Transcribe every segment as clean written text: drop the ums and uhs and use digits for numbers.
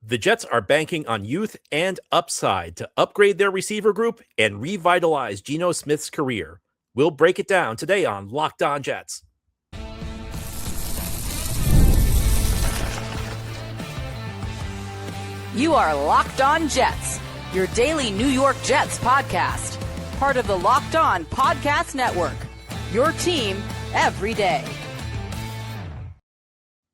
The Jets are banking on youth and upside to upgrade their receiver group and revitalize Geno Smith's career. We'll break it down today on Locked On Jets. You are Locked On Jets, your daily New York Jets podcast. Part of the Locked On Podcast Network, your team every day.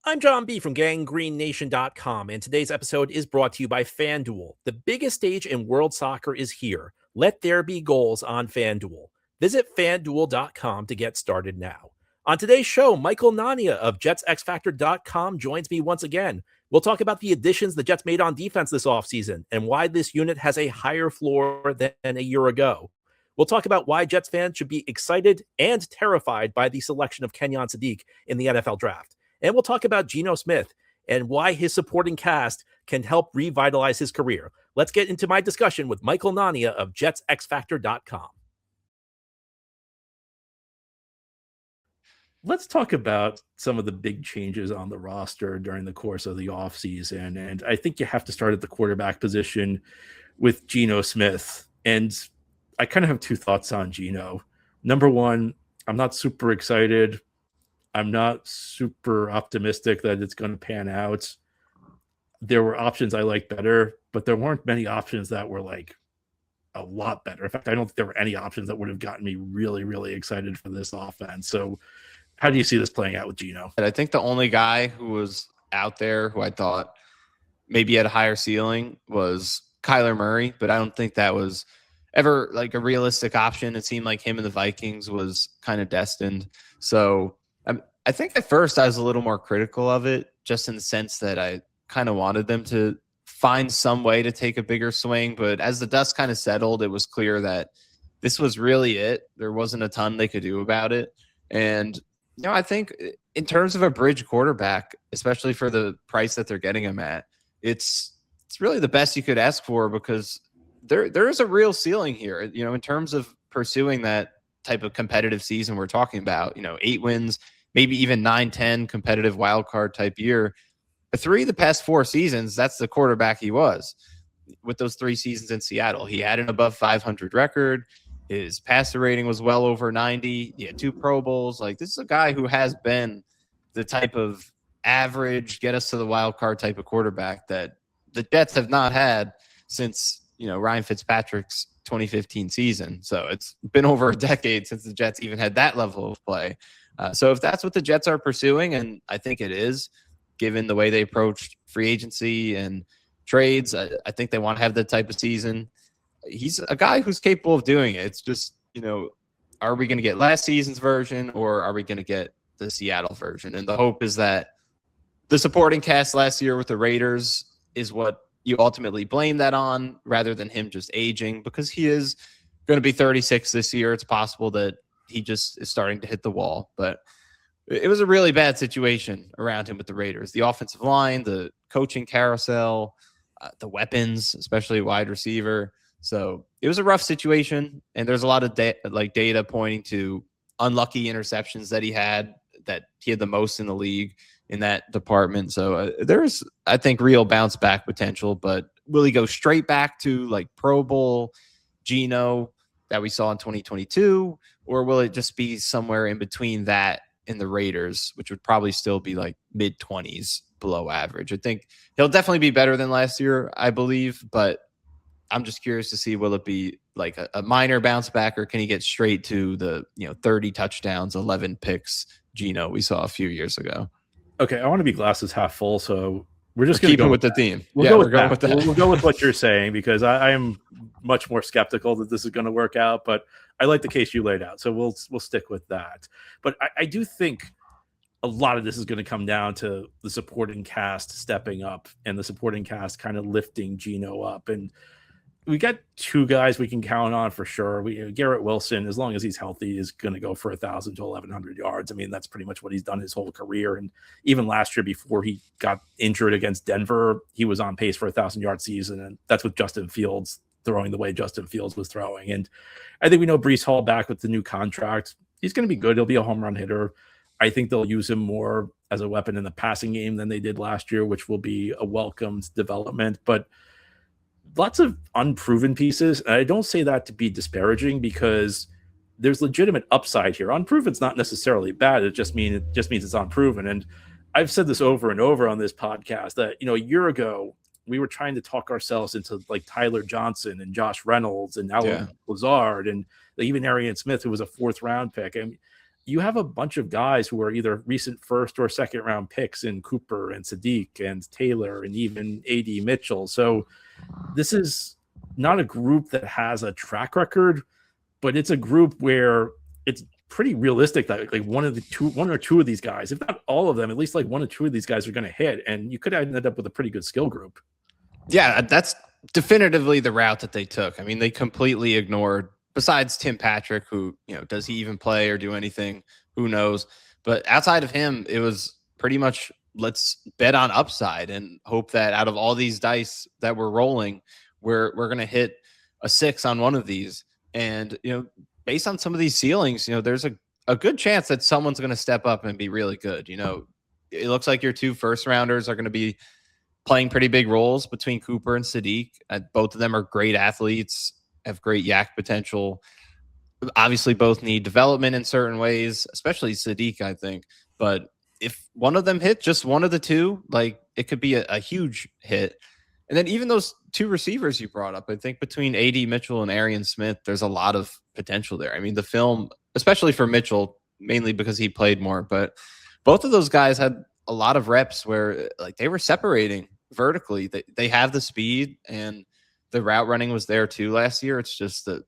I'm John B. from GangGreenNation.com, and today's episode is brought to you by FanDuel. The biggest stage in world soccer is here. Let there be goals on FanDuel. Visit FanDuel.com to get started now. On today's show, Michael Nania of JetsXFactor.com joins me once again. We'll talk about the additions the Jets made on defense this offseason and why this unit has a higher floor than a year ago. We'll talk about why Jets fans should be excited and terrified by the selection of Kenyan Sadiq in the NFL draft. And we'll talk about Geno Smith and why his supporting cast can help revitalize his career. Let's get into my discussion with Michael Nania of JetsXFactor.com. Let's talk about some of the big changes on the roster during the course of the offseason. And I think you have to start at the quarterback position with Geno Smith. And I kind of have two thoughts on Geno. Number one, I'm not super excited. I'm not super optimistic that it's going to pan out. There were options I liked better, but there weren't many options that were like a lot better. In fact, I don't think there were any options that would have gotten me really, really excited for this offense. So how do you see this playing out with Geno? I think the only guy who was out there who I thought maybe had a higher ceiling was Kyler Murray, but I don't think that was ever like a realistic option. It seemed like him and the Vikings was kind of destined. So I think at first I was a little more critical of it, just in the sense that I kind of wanted them to find some way to take a bigger swing. But as the dust kind of settled, it was clear that this was really it. There wasn't a ton they could do about it. And, I think in terms of a bridge quarterback, especially for the price that they're getting him at, it's really the best you could ask for, because there is a real ceiling here, in terms of pursuing that type of competitive season we're talking about, 8 wins, maybe even 9-10 competitive wild card type year. 3 of the past 4 seasons, that's the quarterback he was. With those 3 seasons in Seattle, he had an above 500 record. His passer rating was well over 90. He had 2 Pro Bowls. Like, this is a guy who has been the type of average, get us to the wild card type of quarterback that the Jets have not had since, Ryan Fitzpatrick's 2015 season. So it's been over a decade since the Jets even had that level of play. So if that's what the Jets are pursuing, and I think it is, given the way they approached free agency and trades, I think they want to have that type of season. He's a guy who's capable of doing it. It's just, are we going to get last season's version, or are we going to get the Seattle version? And the hope is that the supporting cast last year with the Raiders is what you ultimately blame that on, rather than him just aging, because he is going to be 36 this year. It's possible that he just is starting to hit the wall. But it was a really bad situation around him with the Raiders. The offensive line, the coaching carousel, the weapons, especially wide receiver. So it was a rough situation, and there's a lot of data pointing to unlucky interceptions that he had the most in the league in that department. So there's, I think, real bounce back potential. But will he go straight back to like Pro Bowl Geno that we saw in 2022, or will it just be somewhere in between that and the Raiders, which would probably still be like mid-20s below average? I think he'll definitely be better than last year, I believe, but I'm just curious to see, will it be like a minor bounce back, or can he get straight to the 30 touchdowns, 11 picks Geno we saw a few years ago? Okay, I want to be glasses half full, so we're just going to go with the theme. We'll go with that. We'll go with what you're saying, because I am much more skeptical that this is going to work out, but I like the case you laid out, so we'll stick with that. But I do think a lot of this is going to come down to the supporting cast stepping up and the supporting cast kind of lifting Geno up. And we got 2 guys we can count on for sure. Garrett Wilson, as long as he's healthy, is going to go for 1,000 to 1,100 yards. I mean, that's pretty much what he's done his whole career. And even last year, before he got injured against Denver, he was on pace for a 1,000-yard season. And that's with Justin Fields throwing the way Justin Fields was throwing. And I think we know Breece Hall back with the new contract. He's going to be good. He'll be a home run hitter. I think they'll use him more as a weapon in the passing game than they did last year, which will be a welcomed development. But lots of unproven pieces. And I don't say that to be disparaging because there's legitimate upside here. Unproven's not necessarily bad. It just means it's unproven. And I've said this over and over on this podcast that, a year ago, we were trying to talk ourselves into like Tyler Johnson and Josh Reynolds and Alan Lazard and even Arian Smith, who was a 4th round pick. And you have a bunch of guys who are either recent 1st or 2nd round picks in Cooper and Sadiq and Taylor and even AD Mitchell. So this is not a group that has a track record, but it's a group where it's pretty realistic that like one or two of these guys, if not all of them, at least like 1 or 2 of these guys are going to hit, and you could end up with a pretty good skill group. Yeah, that's definitively the route that they took. I mean, they completely ignored, besides Tim Patrick, who, does he even play or do anything? Who knows? But outside of him, it was pretty much let's bet on upside and hope that out of all these dice that we're rolling, we're going to hit a 6 on one of these. And, based on some of these ceilings, there's a good chance that someone's going to step up and be really good. It looks like your 2 first rounders are going to be playing pretty big roles between Cooper and Sadiq. Both of them are great athletes, have great yak potential. Obviously, both need development in certain ways, especially Sadiq, I think. But if one of them hit, just one of the 2, like it could be a huge hit. And then even those 2 receivers you brought up, I think between AD Mitchell and Arian Smith, there's a lot of potential there. I mean, the film, especially for Mitchell, mainly because he played more, but both of those guys had a lot of reps where like they were separating vertically. They have the speed and the route running was there too last year. It's just the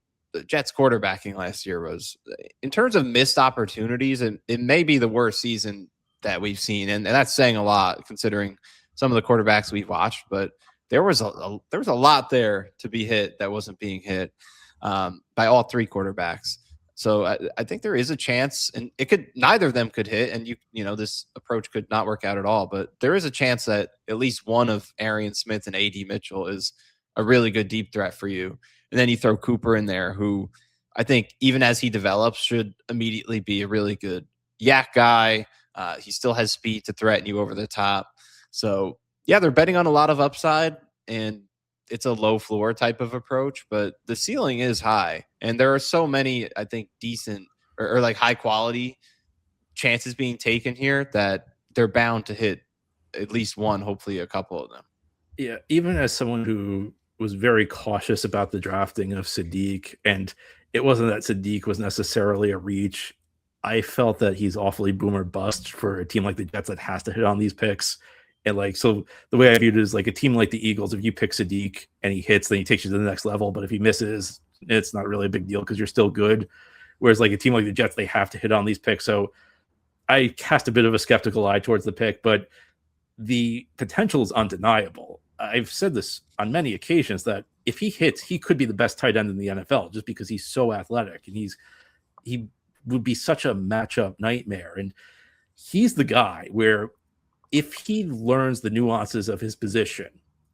Jets quarterbacking last year was, in terms of missed opportunities, and it may be the worst season that we've seen. And that's saying a lot considering some of the quarterbacks we've watched, but there was a lot there to be hit that wasn't being hit by all 3 quarterbacks. So I think there is a chance, and neither of them could hit, and this approach could not work out at all. But there is a chance that at least one of Arian Smith and AD Mitchell is a really good deep threat for you. And then you throw Cooper in there, who I think even as he develops should immediately be a really good yak guy. He still has speed to threaten you over the top. So yeah, they're betting on a lot of upside, and it's a low floor type of approach, but the ceiling is high. And there are so many, I think, decent or like high quality chances being taken here that they're bound to hit at least one, hopefully a couple of them. Yeah, even as someone who was very cautious about the drafting of Sadiq, and it wasn't that Sadiq was necessarily a reach, I felt that he's awfully boomer bust for a team like the Jets that has to hit on these picks. And like, so the way I viewed it is like a team like the Eagles, if you pick Sadiq and he hits, then he takes you to the next level. But if he misses, it's not really a big deal because you're still good. Whereas like a team like the Jets, they have to hit on these picks. So I cast a bit of a skeptical eye towards the pick, but the potential is undeniable. I've said this on many occasions that if he hits, he could be the best tight end in the NFL just because he's so athletic and he would be such a matchup nightmare. And he's the guy where if he learns the nuances of his position,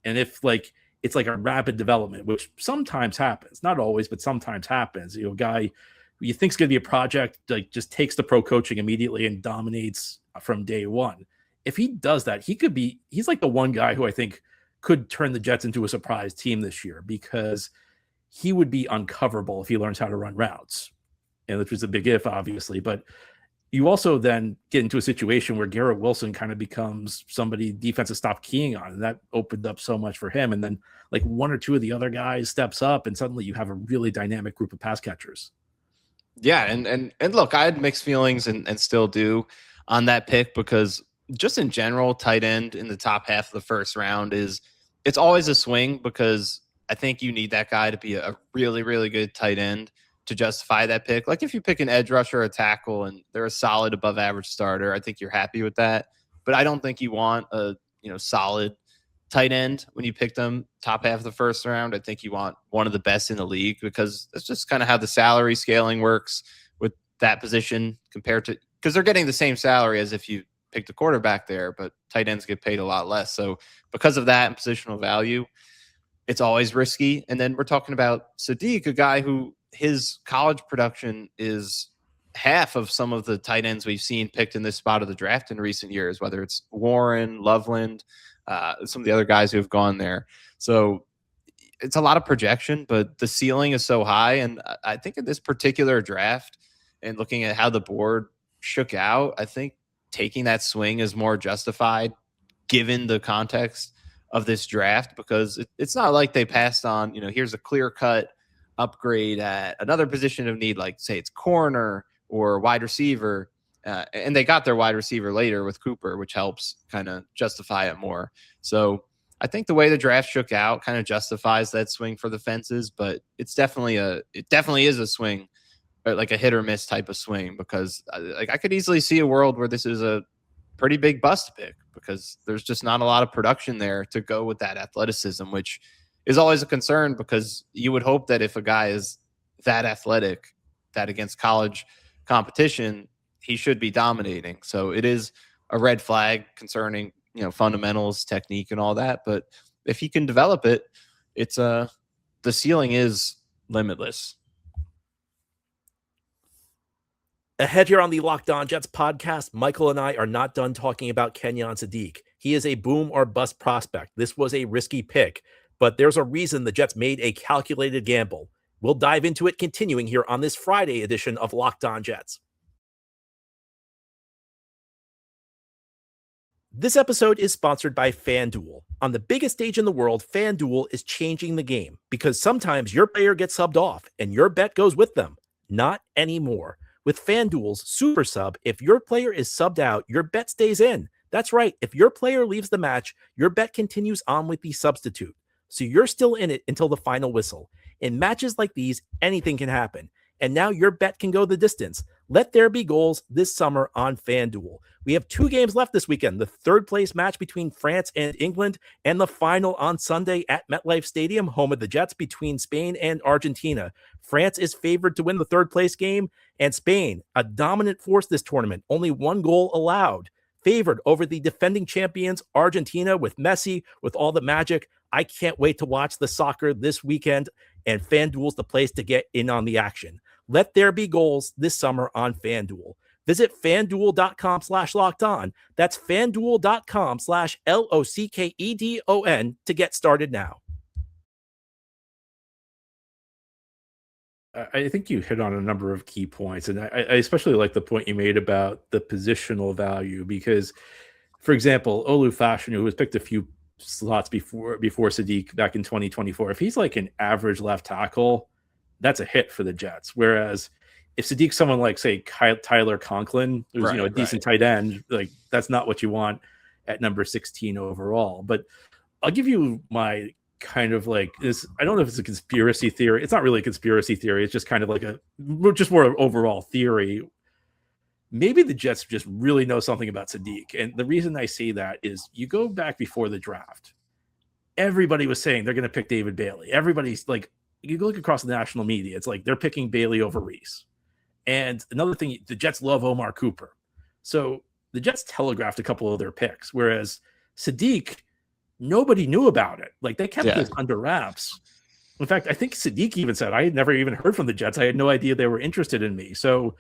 and if like it's like a rapid development, which sometimes happens, not always, but sometimes happens. A guy who you think is going to be a project, like just takes the pro coaching immediately and dominates from day one. If he does that, he's like the one guy who I think could turn the Jets into a surprise team this year, because he would be uncoverable if he learns how to run routes. And which was a big if, obviously, but you also then get into a situation where Garrett Wilson kind of becomes somebody defenses stop keying on, and that opened up so much for him. And then like 1 or 2 of the other guys steps up, and suddenly you have a really dynamic group of pass catchers. Yeah, and look, I had mixed feelings and still do on that pick, because just in general, tight end in the top half of the first round it's always a swing, because I think you need that guy to be a really, really good tight end to justify that pick. Like if you pick an edge rusher or a tackle and they're a solid above average starter, I think you're happy with that. But I don't think you want a solid tight end when you pick them top half of the first round. I think you want one of the best in the league, because that's just kind of how the salary scaling works with that position compared to, because they're getting the same salary as if you picked a quarterback there, but tight ends get paid a lot less. So because of that and positional value, it's always risky. And then we're talking about Sadiq, a guy who his college production is half of some of the tight ends we've seen picked in this spot of the draft in recent years, whether it's Warren, Loveland, some of the other guys who have gone there. So it's a lot of projection, but the ceiling is so high. And I think in this particular draft and looking at how the board shook out, I think taking that swing is more justified given the context of this draft, because it's not like they passed on, here's a clear cut upgrade at another position of need, like say it's corner or wide receiver. And they got their wide receiver later with Cooper, which helps kind of justify it more. So I think the way the draft shook out kind of justifies that swing for the fences, but it definitely is a swing, like a hit or miss type of swing, because I could easily see a world where this is a pretty big bust pick because there's just not a lot of production there to go with that athleticism, which is always a concern, because you would hope that if a guy is that athletic, that against college competition, he should be dominating. So it is a red flag concerning, fundamentals, technique, and all that. But if he can develop it, it's the ceiling is limitless. Ahead here on the Locked On Jets podcast, Michael and I are not done talking about Kenyan Sadiq. He is a boom or bust prospect. This was a risky pick, but there's a reason the Jets made a calculated gamble. We'll dive into it continuing here on this Friday edition of Locked On Jets. This episode is sponsored by FanDuel. On the biggest stage in the world, FanDuel is changing the game, because sometimes your player gets subbed off and your bet goes with them. Not anymore. With FanDuel's Super Sub, if your player is subbed out, your bet stays in. That's right. If your player leaves the match, your bet continues on with the substitute. So you're still in it until the final whistle. In matches like these, anything can happen. And now your bet can go the distance. Let there be goals this summer on FanDuel. We have 2 games left this weekend, the third place match between France and England, and the final on Sunday at MetLife Stadium, home of the Jets, between Spain and Argentina. France is favored to win the third place game, and Spain, a dominant force this tournament, only 1 goal allowed, favored over the defending champions Argentina with Messi, with all the magic. I can't wait to watch the soccer this weekend, and FanDuel's the place to get in on the action. Let there be goals this summer on FanDuel. Visit FanDuel.com/lockedon. That's FanDuel.com/LOCKEDON to get started now. I think you hit on a number of key points, and I especially like the point you made about the positional value, because, for example, Olu Fashanu, who was picked a few slots before Sadiq back in 2024, if he's like an average left tackle, that's a hit for the Jets. Whereas if Sadiq's someone like, say, Tyler Conklin, who's a decent tight end, like that's not what you want at number 16 overall. But I'll give you my kind of like this. I don't know if it's a conspiracy theory. It's not really a conspiracy theory. It's just kind of like just more overall theory. Maybe the Jets just really know something about Sadiq. And the reason I say that is you go back before the draft, everybody was saying they're going to pick David Bailey. Everybody's like, you look across the national media, it's like they're picking Bailey over Reese. And another thing, the Jets love Omar Cooper. So the Jets telegraphed a couple of their picks, whereas Sadiq, nobody knew about it. Like they kept this under wraps. In fact, I think Sadiq even said, I had never even heard from the Jets. I had no idea they were interested in me. So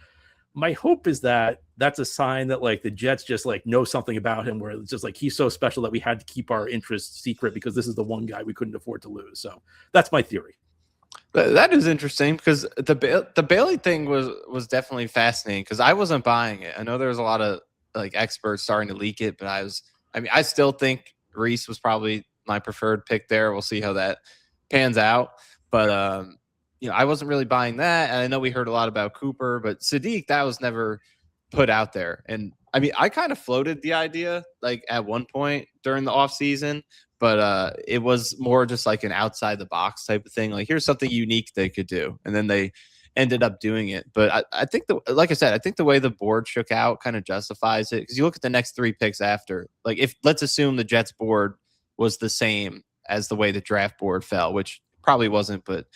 my hope is that that's a sign that like the Jets just like know something about him, where it's just like he's so special that we had to keep our interest secret because this is the one guy we couldn't afford to lose. So that's my theory. That is interesting, because the Bailey thing was definitely fascinating, because I wasn't buying it. I know there was a lot of like experts starting to leak it, but I still think Reese was probably my preferred pick there. We'll see how that pans out. But I wasn't really buying that. And I know we heard a lot about Cooper, but Sadiq, that was never put out there. And I mean, I kind of floated the idea like at one point during the offseason, but it was more just like an outside the box type of thing. Like, here's something unique they could do. And then they ended up doing it. But I think like I said, I think the way the board shook out kind of justifies it, because you look at the next 3 picks after, like if let's assume the Jets board was the same as the way the draft board fell, which probably wasn't, but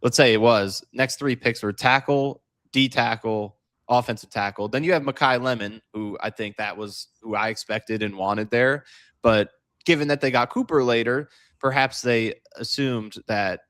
let's say it was. Next 3 picks were tackle, D tackle, offensive tackle. Then you have Mekhi Lemon, who I think that was who I expected and wanted there. But given that they got Cooper later, perhaps they assumed that,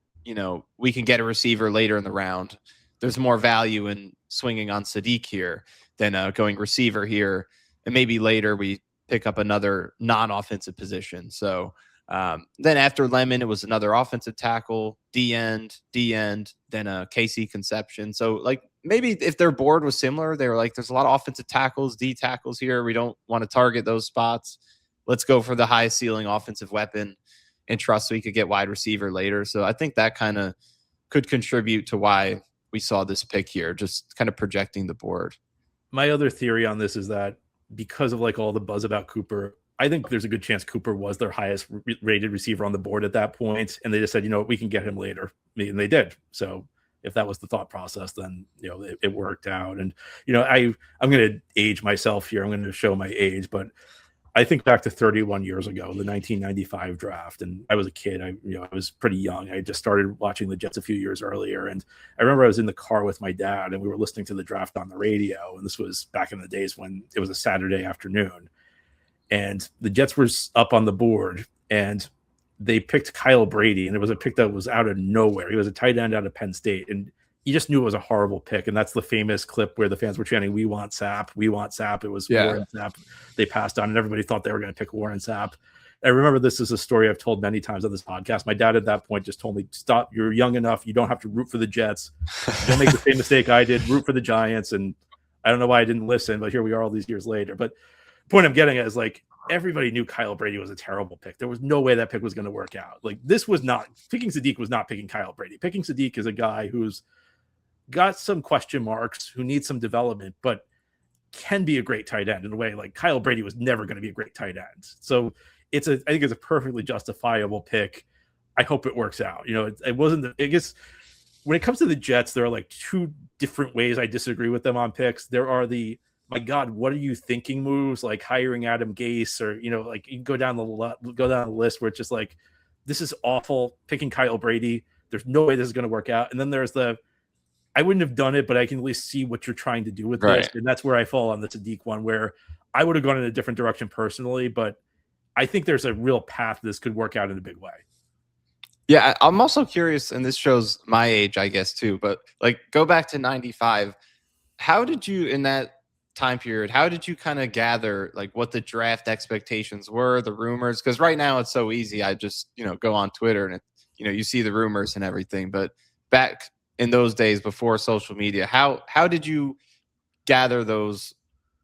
we can get a receiver later in the round there's more value in swinging on Sadiq here than going receiver here. And maybe later we pick up another non-offensive position. So then after Lemon, it was another offensive tackle, D-end, then a KC Conception. So like maybe if their board was similar, they were like, there's a lot of offensive tackles, D tackles here. We don't want to target those spots. Let's go for the highest ceiling offensive weapon and trust we could get wide receiver later. So I think that kind of could contribute to why we saw this pick here, just kind of projecting the board. My other theory on this is that because of like all the buzz about Cooper, I think there's a good chance Cooper was their highest rated receiver on the board at that point. And they just said, we can get him later. And they did. So if that was the thought process, then, it worked out. And, I'm going to age myself here. I'm going to show my age, but I think back to 31 years ago, the 1995 draft, and I was a kid. I was pretty young. I just started watching the Jets a few years earlier, and I remember I was in the car with my dad, and we were listening to the draft on the radio. And this was back in the days when it was a Saturday afternoon, and the Jets were up on the board, and they picked Kyle Brady, and it was a pick that was out of nowhere. He was a tight end out of Penn State, and you just knew it was a horrible pick. And that's the famous clip where the fans were chanting, "We want Sapp, we want Sapp." It was Warren Sapp. They passed on, and everybody thought they were going to pick Warren Sapp. I remember this is a story I've told many times on this podcast. My dad at that point just told me, "Stop, you're young enough. You don't have to root for the Jets. Don't make the same mistake I did, root for the Giants." And I don't know why I didn't listen, but here we are all these years later. But the point I'm getting at is like, everybody knew Kyle Brady was a terrible pick. There was no way that pick was going to work out. Like, this was not picking Sadiq was not picking Kyle Brady. Picking Sadiq is a guy who's got some question marks, who needs some development, but can be a great tight end in a way. Like, Kyle Brady was never going to be a great tight end. So I think it's a perfectly justifiable pick. I hope it works out. It wasn't, I guess when it comes to the Jets, there are like two different ways I disagree with them on picks. There are the, my God, what are you thinking moves, like hiring Adam Gase, or, like you go down the list where it's just like, this is awful, picking Kyle Brady. There's no way this is going to work out. And then there's the, I wouldn't have done it, but I can at least see what you're trying to do with this. And that's where I fall on the Sadiq one, where I would have gone in a different direction personally, but I think there's a real path this could work out in a big way. Yeah, I'm also curious, and this shows my age, I guess, too, but like go back to 95. How did you, in that time period, how did you kind of gather like what the draft expectations were, the rumors? Because right now it's so easy. I just, go on Twitter and, you see the rumors and everything. But back in those days before social media, how did you gather those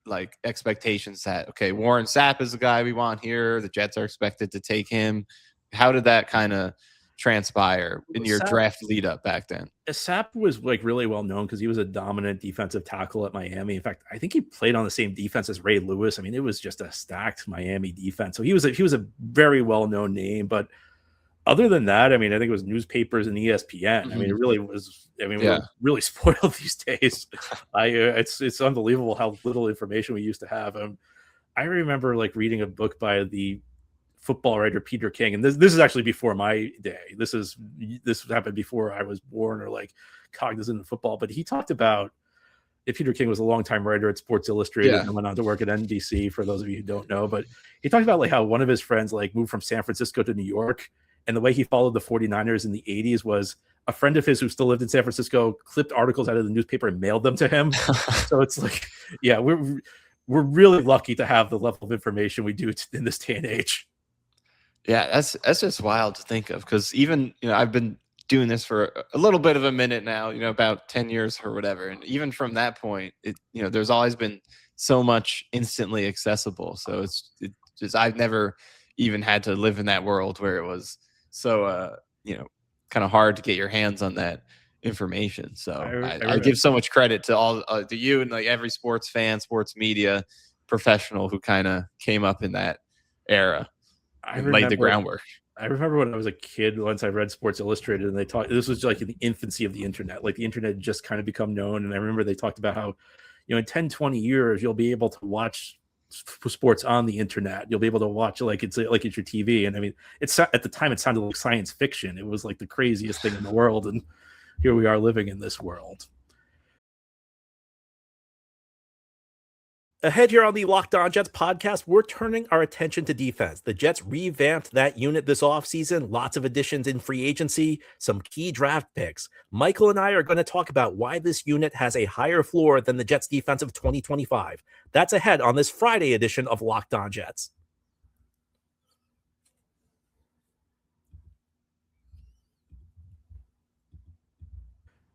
like expectations that, okay, Warren Sapp is the guy we want here, the Jets are expected to take him? How did that kind of transpire in your draft lead up back then? Sapp was like really well known because he was a dominant defensive tackle at Miami. In fact, I think he played on the same defense as Ray Lewis. I mean, it was just a stacked Miami defense. So he was a very well known name. But other than that, I mean, I think it was newspapers and ESPN. Mm-hmm. I mean, it really was. I mean, we're really spoiled these days. It's unbelievable how little information we used to have. I remember like reading a book by the football writer Peter King, and this is actually before my day. This happened before I was born or like cognizant of football. But he talked about, Peter King was a longtime writer at Sports Illustrated and went on to work at NBC, for those of you who don't know. But he talked about like how one of his friends like moved from San Francisco to New York, and the way he followed the 49ers in the 80s was a friend of his who still lived in San Francisco clipped articles out of the newspaper and mailed them to him. So it's like, yeah, we're really lucky to have the level of information we do in this day and age. Yeah, that's just wild to think of, because even, I've been doing this for a little bit of a minute now, about 10 years or whatever. And even from that point, there's always been so much instantly accessible. So it's just, I've never even had to live in that world where it was so, kind of hard to get your hands on that information. So I give so much credit to all to you and like every sports fan, sports media professional who kind of came up in that era. Laid the groundwork. I remember when I was a kid, once I read Sports Illustrated, and they talked, this was like in the infancy of the internet. Like the internet had just kind of become known. And I remember they talked about how, in 10, 20 years, you'll be able to watch sports on the internet. You'll be able to watch like it's your TV. And I mean, at the time it sounded like science fiction. It was like the craziest thing in the world. And here we are living in this world. Ahead here on the Locked On Jets podcast, we're turning our attention to defense. The Jets revamped that unit this offseason, lots of additions in free agency, some key draft picks. Michael and I are going to talk about why this unit has a higher floor than the Jets defense of 2025. That's ahead on this Friday edition of Locked On Jets.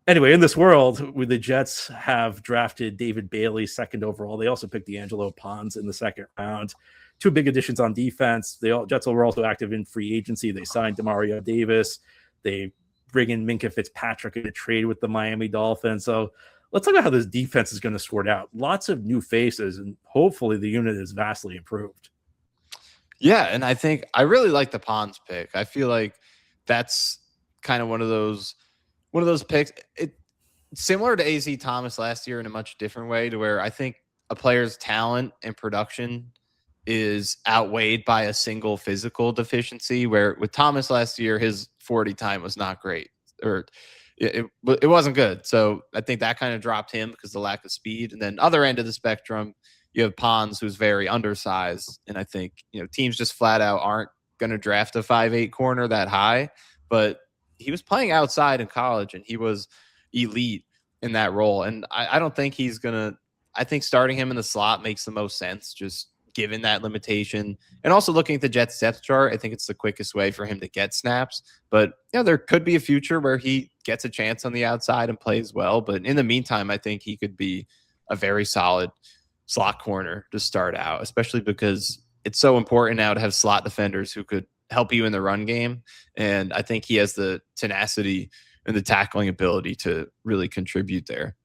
Anyway, in this world, where the Jets have drafted David Bailey second overall, they also picked D'Angelo Pons in the second round. Two big additions on defense. Jets were also active in free agency. They signed Demario Davis. They bring in Minkah Fitzpatrick in a trade with the Miami Dolphins. So let's talk about how this defense is going to sort out. Lots of new faces, and hopefully the unit is vastly improved. Yeah, and I think I really like the Pons pick. I feel like that's kind of one of those picks. It's similar to AZ Thomas last year in a much different way, to where I think a player's talent and production is outweighed by a single physical deficiency, where with Thomas last year, his 40 time was not great, or it wasn't good. So I think that kind of dropped him because of the lack of speed. And then other end of the spectrum, you have Pons, who's very undersized. And I think, teams just flat out aren't going to draft a 5'8" corner that high, but he was playing outside in college and he was elite in that role. And I don't think he's going to, I think starting him in the slot makes the most sense, just given that limitation. And also looking at the Jets depth chart, I think it's the quickest way for him to get snaps. But there could be a future where he gets a chance on the outside and plays well. But in the meantime, I think he could be a very solid slot corner to start out, especially because it's so important now to have slot defenders who could help you in the run game. And I think he has the tenacity and the tackling ability to really contribute there.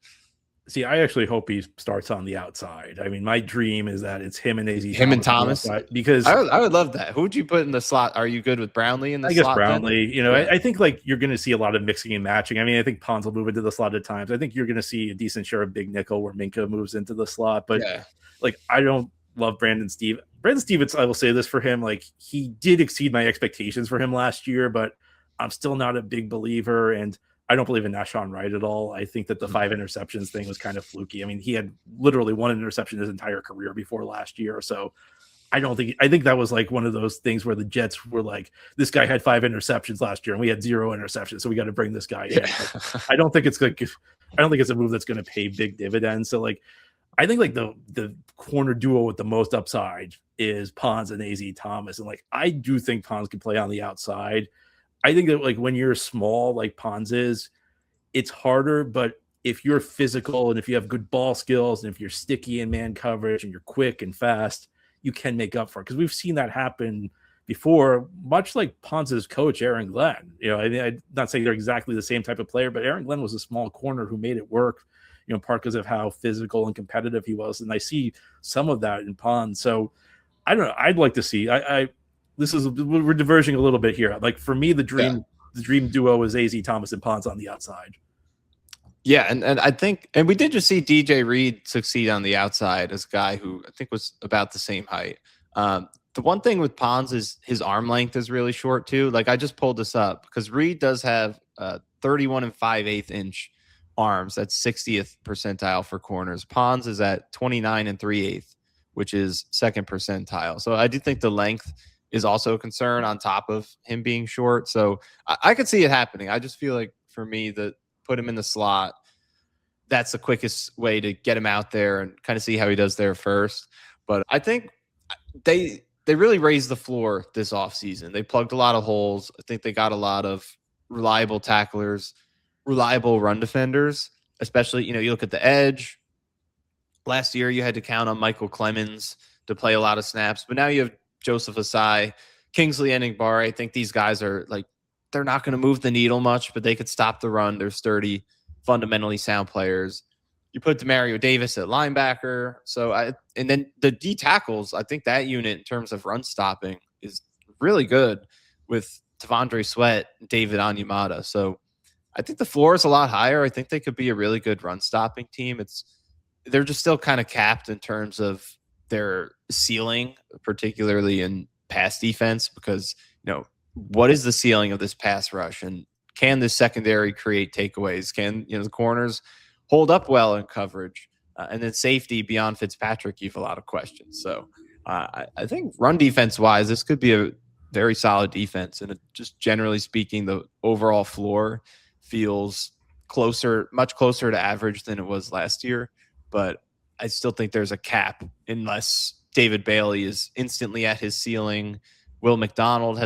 See, I actually hope he starts on the outside. I mean, my dream is that it's him and AZ. Him and Thomas? Because I would love that. Who would you put in the slot? Are you good with Brownlee in the slot? I guess Brownlee. Yeah. I think you're going to see a lot of mixing and matching. I mean, I think Pons will move into the slot at times. I think you're going to see a decent share of big nickel where Minkah moves into the slot. But I don't love Brandon Stevens. I will say this for him. He did exceed my expectations for him last year, but I'm still not a big believer. And I don't believe in Nashon Wright at all. I think that the 5 interceptions thing was kind of fluky. I mean, he had literally 1 interception his entire career before last year. So I think that was one of those things where the Jets were like, this guy had 5 interceptions last year and we had 0 interceptions. So we got to bring this guy in. I don't think it's a move that's going to pay big dividends. So I think the corner duo with the most upside is Pons and AZ Thomas. And I do think Pons can play on the outside. I think that when you're small like Pons is, it's harder, but if you're physical and if you have good ball skills and if you're sticky in man coverage and you're quick and fast, you can make up for it. Because we've seen that happen before, much like Pons' coach, Aaron Glenn. I'm not saying they're exactly the same type of player, but Aaron Glenn was a small corner who made it work, part because of how physical and competitive he was. And I see some of that in Pons. So I don't know. I'd like to see, we're diverging a little bit here. For me, the dream duo is AZ Thomas and Pons on the outside. Yeah, and I think, and we did just see DJ Reed succeed on the outside as a guy who I think was about the same height. The one thing with Pons is his arm length is really short too. I just pulled this up because Reed does have 31 5/8 inch arms. That's 60th percentile for corners. Pons is at 29 3/8, which is 2nd percentile. So I do think the length is also a concern on top of him being short. So I could see it happening. I just feel like for me that put him in the slot, that's the quickest way to get him out there and kind of see how he does there first. But I think they really raised the floor this offseason. They plugged a lot of holes. I think they got a lot of reliable tacklers, reliable run defenders, especially, you look at the edge. Last year you had to count on Michael Clemens to play a lot of snaps, but now you have Joseph Asai, Kingsley Eningbari. I think these guys are they're not going to move the needle much, but they could stop the run. They're sturdy, fundamentally sound players. You put Demario Davis at linebacker. And then the D tackles, I think that unit in terms of run stopping is really good with Tavondre Sweat, David Onyemata. So I think the floor is a lot higher. I think they could be a really good run stopping team. They're just still kind of capped in terms of their ceiling, particularly in pass defense, because, what is the ceiling of this pass rush? And can this secondary create takeaways? Can, the corners hold up well in coverage? And then safety beyond Fitzpatrick, you have a lot of questions. So I think run defense wise, this could be a very solid defense. And just generally speaking, the overall floor feels much closer to average than it was last year. But I still think there's a cap unless David Bailey is instantly at his ceiling. Will McDonald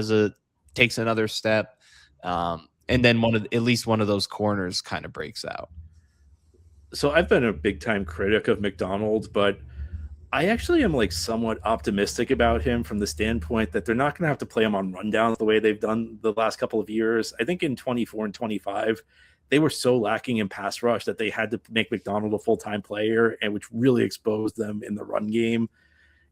takes another step. And then at least one of those corners kind of breaks out. So I've been a big time critic of McDonald, but I actually am like somewhat optimistic about him from the standpoint that they're not going to have to play him on rundowns the way they've done the last couple of years. I think in 24 and 25, they were so lacking in pass rush that they had to make McDonald a full-time player, and which really exposed them in the run game.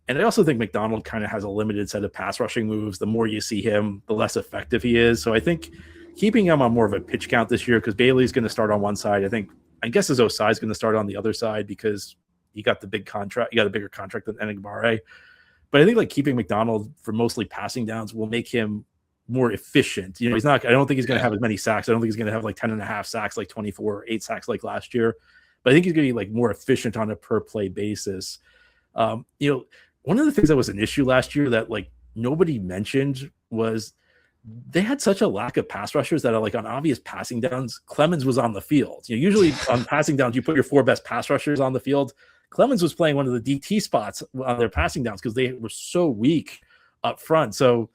And I also think McDonald kind of has a limited set of pass rushing moves. The more you see him, the less effective he is. So I think keeping him on more of a pitch count this year, because Bailey's going to start on one side. I guess his Osai is going to start on the other side because he got the big contract. He got a bigger contract than Enigbare. But I think like keeping McDonald for mostly passing downs will make him more efficient. You know, I don't think he's going to have as many sacks. I don't think he's going to have like 10.5 sacks, like 24, 8 sacks like last year. But I think he's going to be like more efficient on a per play basis. One of the things that was an issue last year that like nobody mentioned was they had such a lack of pass rushers that are like on obvious passing downs. Clemens was on the field. Usually on passing downs, you put your 4 best pass rushers on the field. Clemens was playing one of the DT spots on their passing downs because they were so weak up front. So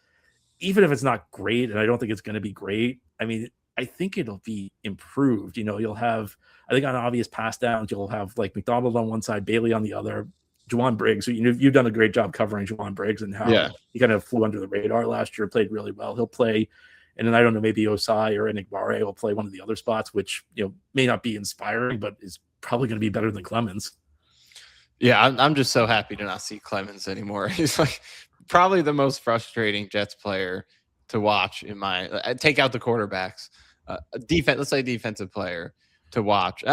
even if it's not great, and I don't think it's going to be great, I mean, I think it'll be improved. You'll have, I think on obvious pass downs, you'll have like McDonald on one side, Bailey on the other, Juwan Briggs. You've done a great job covering Juwan Briggs and how he kind of flew under the radar last year, played really well. He'll play, and then I don't know, maybe Osai or Enigbare will play one of the other spots, which may not be inspiring, but is probably going to be better than Clemens. Yeah, I'm just so happy to not see Clemens anymore. He's like probably the most frustrating Jets player to watch take out the quarterbacks. Let's say defensive player to watch.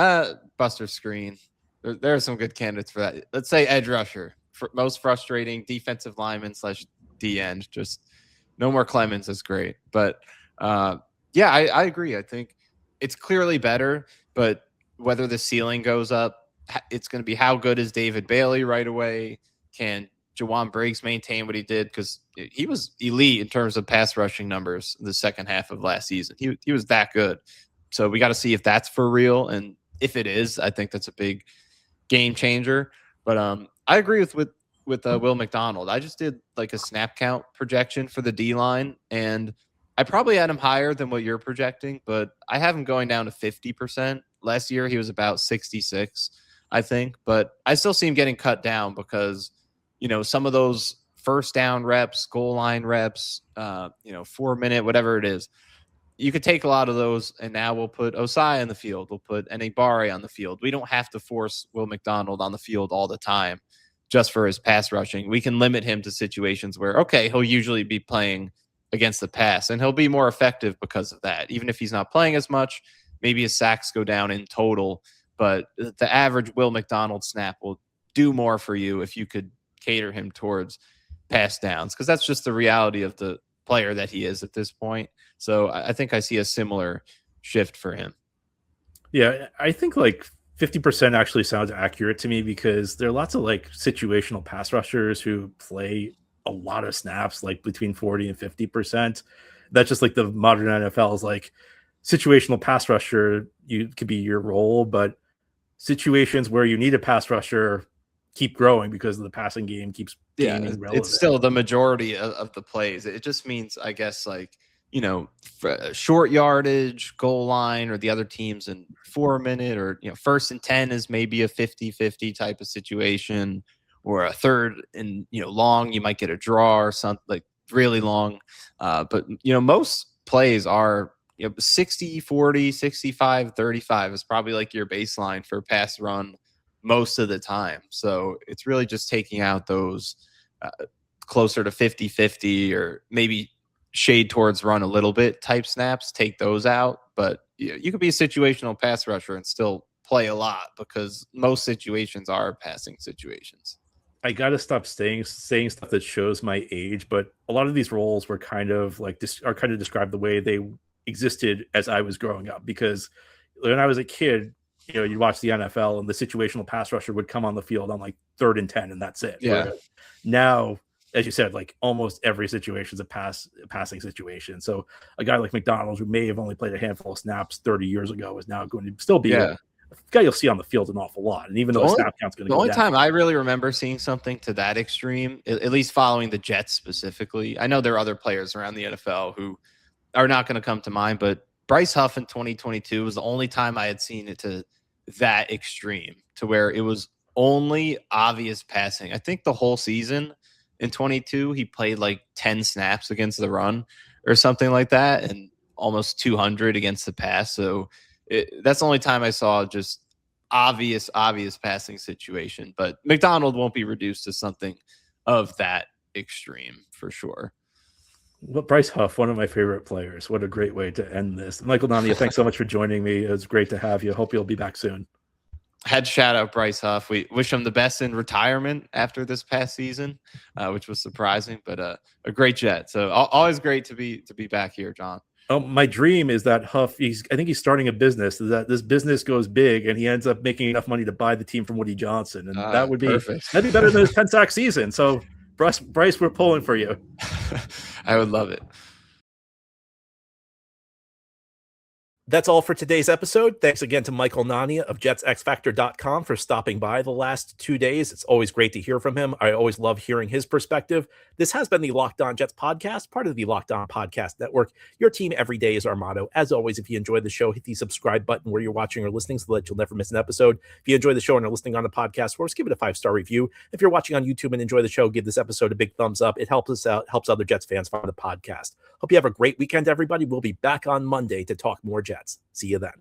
Buster Screen. There are some good candidates for that. Let's say edge rusher. Most frustrating defensive lineman / D end. Just no more Clemens is great. But I agree. I think it's clearly better, but whether the ceiling goes up, it's going to be how good is David Bailey right away? Can Juwan Briggs maintain what he did? Because he was elite in terms of pass rushing numbers in the second half of last season. He was that good. So we got to see if that's for real. And if it is, I think that's a big game changer. But I agree with Will McDonald. I just did like a snap count projection for the D line, and I probably had him higher than what you're projecting, but I have him going down to 50%. Last year he was about 66, I think, but I still see him getting cut down because some of those first down reps, goal line reps, 4-minute, whatever it is, you could take a lot of those, and now we'll put Osai on the field. We'll put Enigbare on the field. We don't have to force Will McDonald on the field all the time just for his pass rushing. We can limit him to situations where, he'll usually be playing against the pass, and he'll be more effective because of that. Even if he's not playing as much, maybe his sacks go down in total, but the average Will McDonald snap will do more for you if you could cater him towards pass downs, because that's just the reality of the player that he is at this point. So I think I see a similar shift for him. Yeah, I think like 50% actually sounds accurate to me because there are lots of like situational pass rushers who play a lot of snaps, like between 40 and 50%. That's just like the modern NFL is like situational pass rusher. You could be your role, but situations where you need a pass rusher keep growing because the passing game keeps gaining relevance. It's still the majority of the plays. It just means, I guess, like, short yardage, goal line, or the other teams in 4-minute, or, 1st and 10 is maybe a 50-50 type of situation, or a 3rd and, long, you might get a draw or something like really long. But, most plays are 60-40, 65-35 is probably like your baseline for pass run most of the time. So it's really just taking out those closer to 50-50 or maybe shade towards run a little bit type snaps, take those out. But you could be a situational pass rusher and still play a lot because most situations are passing situations. I got to stop saying stuff that shows my age, but a lot of these roles were kind of like are kind of described the way they existed as I was growing up, because when I was a kid, you'd watch the NFL and the situational pass rusher would come on the field on like 3rd and 10, and that's it. Yeah. Whereas now, as you said, like almost every situation is a passing situation. So a guy like McDonald, who may have only played a handful of snaps 30 years ago, is now going to still be a guy you'll see on the field an awful lot. And even though the snap count's going to go down. The only time I really remember seeing something to that extreme, at least following the Jets specifically, I know there are other players around the NFL who are not going to come to mind, but Bryce Huff in 2022 was the only time I had seen it to that extreme, to where it was only obvious passing. I think the whole season in 22, he played like 10 snaps against the run or something like that, and almost 200 against the pass. So that's the only time I saw just obvious passing situation. But McDonald won't be reduced to something of that extreme for sure. Well, Bryce Huff, one of my favorite players. What a great way to end this. Michael Nania, thanks so much for joining me. It was great to have you. Hope you'll be back soon. Had shout out Bryce Huff. We wish him the best in retirement after this past season, which was surprising, but a great Jet. So always great to be back here, John. Oh, my dream is that Huff, I think he's starting a business, that this business goes big and he ends up making enough money to buy the team from Woody Johnson. And that would be perfect. That'd be better than his 10-sack season. So Bryce, we're pulling for you. I would love it. That's all for today's episode. Thanks again to Michael Nania of JetsXFactor.com for stopping by the last 2 days. It's always great to hear from him. I always love hearing his perspective. This has been the Locked On Jets podcast, part of the Locked On Podcast Network. Your team every day is our motto. As always, if you enjoyed the show, hit the subscribe button where you're watching or listening so that you'll never miss an episode. If you enjoy the show and are listening on the podcast source, give it a 5-star review. If you're watching on YouTube and enjoy the show, give this episode a big thumbs up. It helps us out, helps other Jets fans find the podcast. Hope you have a great weekend, everybody. We'll be back on Monday to talk more Jets. See you then.